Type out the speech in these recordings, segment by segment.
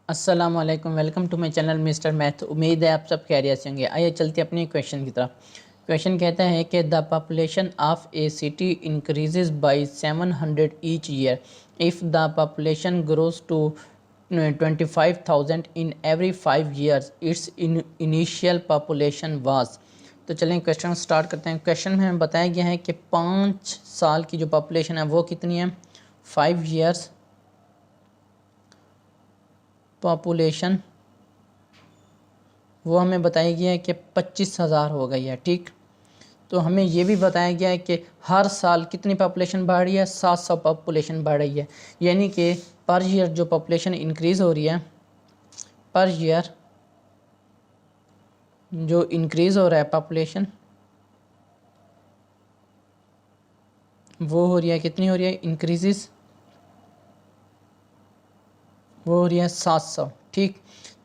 अस्सलाम वालेकुम, welcome to my channel Mister Math. उम्मीद है आप सब खैरियत से होंगे। आइए चलते अपने क्वेश्चन की तरफ। क्वेश्चन कहता है कि the population of a city increases by 700 each year if the population grows to 25,000 in every 5 years its initial population was. तो चलें क्वेश्चन स्टार्ट करते हैं। क्वेश्चन में बताया गया है कि 5 साल की जो पॉपुलेशन है वो कितनी है, 5 years पॉपुलेशन वो हमें बताया गया है कि 25,000 हो गई है। ठीक, तो हमें ये भी बताया गया है कि हर साल कितनी पॉपुलेशन बढ़ रही है, 700 पॉपुलेशन बढ़ रही है। यानी कि पर ईयर जो पॉपुलेशन इंक्रीज़ हो रही है, पर ईयर जो इंक्रीज़ हो रहा है पॉपुलेशन वो हो रही है, कितनी हो रही है, इंक्रीज़ वो हो रही है 700। ठीक,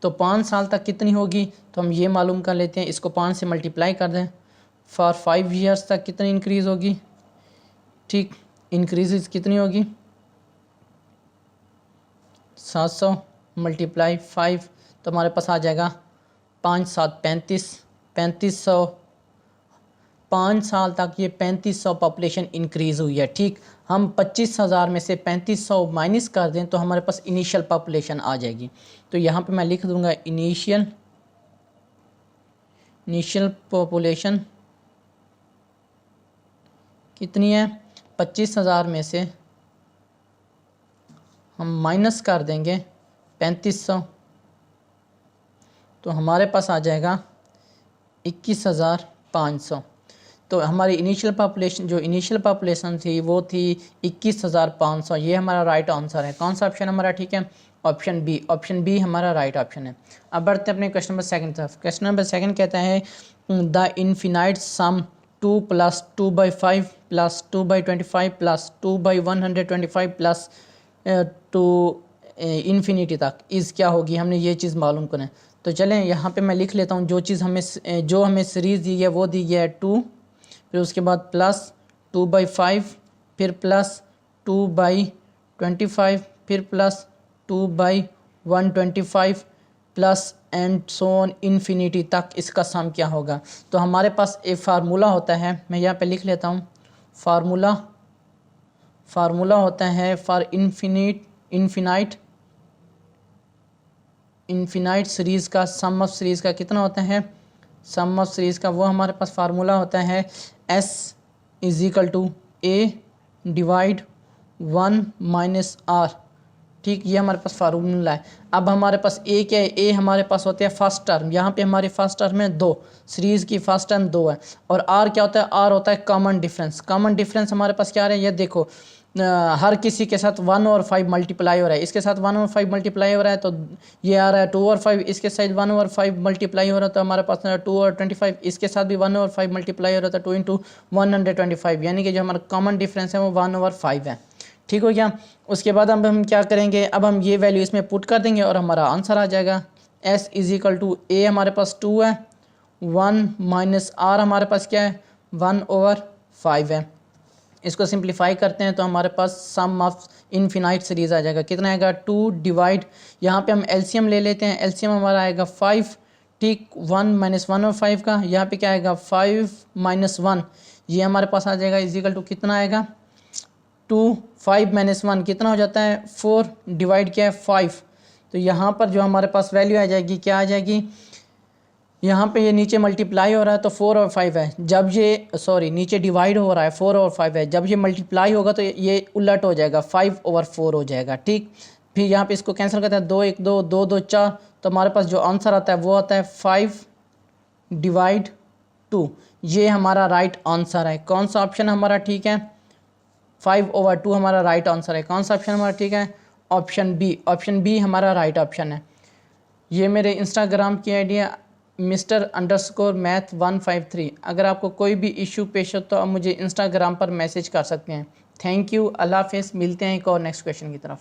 तो 5 साल तक कितनी होगी तो हम ये मालूम कर लेते हैं। इसको 5 से मल्टीप्लाई कर दें। फॉर 5 years तक कितनी इंक्रीज़ होगी। ठीक, इंक्रीज़ कितनी होगी, 700 मल्टीप्लाई 5, तो हमारे पास आ जाएगा 5 7 35, 3500। 5 साल तक ये 3500 पॉपुलेशन इंक्रीज़ हुई है। ठीक, हम 25,000 में से 3500 माइनस कर दें तो हमारे पास इनिशियल पॉपुलेशन आ जाएगी। तो यहाँ पे मैं लिख दूंगा इनिशियल पॉपुलेशन कितनी है, 25,000 में से हम माइनस कर देंगे 3500, तो हमारे पास आ जाएगा 21,500। तो हमारी इनिशियल पॉपुलेशन जो इनिशियल पॉपुलेशन थी वो थी 21,500। ये हमारा राइट आंसर है। कौन सा ऑप्शन हमारा ठीक है, ऑप्शन बी। ऑप्शन बी हमारा राइट ऑप्शन है। अब बढ़ते हैं अपने क्वेश्चन नंबर सेकंड तरफ। क्वेश्चन नंबर सेकंड कहता है the infinite sum 2 + 2/5 + 2/25 + 2/125 plus to infinity तक इज़ क्या होगी। हमने ये चीज़ मालूम करना है। तो चलें यहाँ पे मैं लिख लेता हूँ जो हमें सीरीज़ दी है वो दी है 2, फिर उसके बाद प्लस 2/5, फिर प्लस 2/25, फिर plus 2/125 plus and so on infinity तक इसका सम क्या होगा। तो हमारे पास एक फार्मूला होता है, मैं यहाँ पे लिख लेता हूँ। फार्मूला होता है फॉर इन्फिनाइट सीरीज़ का सम ऑफ सीरीज़ का कितना होता है, सम ऑफ सीरीज़ का वो हमारे पास फार्मूला होता है S = A डिवाइड 1 - R। ठीक, ये हमारे पास फार्मूला है। अब हमारे पास A क्या है, A हमारे पास होते हैं फर्स्ट टर्म। यहाँ पे हमारे फर्स्ट टर्म है 2, सीरीज़ की फर्स्ट टर्म 2 है। और R क्या होता है, R होता है कॉमन डिफरेंस। कॉमन डिफरेंस हमारे पास क्या आ रहा है, ये देखो हर किसी के साथ 1/5 मल्टीप्लाई हो रहा है। इसके साथ 1/5 मल्टीप्लाई हो रहा है तो ये आ रहा है 2/5। इसके साथ 1/5 मल्टीप्लाई हो रहा है तो हमारे पास 2/25। इसके साथ भी 1/5 मल्टीप्लाई हो रहा था 2 × 125, यानी कि जो हमारा कॉमन डिफरेंस है वो 1/5 है। ठीक हो गया। उसके बाद अब हम क्या करेंगे, अब हम ये वैल्यू इसमें पुट कर देंगे और हमारा आंसर आ जाएगा। S = A हमारे पास 2 है, 1 - R हमारे पास क्या है, 1/5 है। इसको सिंप्लीफाई करते हैं तो हमारे पास सम ऑफ इनफिनाइट सीरीज़ आ जाएगा। कितना आएगा, 2 डिवाइड, यहाँ पे हम एलसीएम ले लेते हैं। एलसीएम हमारा आएगा 5। ठीक, 1 - 1/5 का, यहाँ पे क्या आएगा 5 - 1, ये हमारे पास आ जाएगा = कितना आएगा 2। 5 - 1 कितना हो जाता है 4, डिवाइड क्या है 5। तो यहाँ पर जो हमारे पास वैल्यू आ जाएगी क्या आ जाएगी, यहाँ पे ये नीचे मल्टीप्लाई हो रहा है तो 4 और 5 है। जब ये नीचे डिवाइड हो रहा है 4 और 5 है, जब ये मल्टीप्लाई होगा तो ये उलट हो जाएगा 5/4 हो जाएगा। ठीक, फिर यहाँ पे इसको कैंसिल करते हैं, 2 1 2 2 2 4, तो हमारे पास जो आंसर आता है वो आता है 5/2। ये हमारा राइट आंसर है। कौन सा ऑप्शन हमारा ठीक है, 5/2 हमारा राइट आंसर है। कौन सा ऑप्शन हमारा ठीक है, ऑप्शन बी। ऑप्शन बी हमारा राइट ऑप्शन है। ये मेरे इंस्टाग्राम की आईडी है Mr_Math153। अगर आपको कोई भी इशू पेश हो तो आप मुझे इंस्टाग्राम पर मैसेज कर सकते हैं। थैंक यू, अल्लाह हाफिज़। मिलते हैं एक और नेक्स्ट क्वेश्चन की तरफ।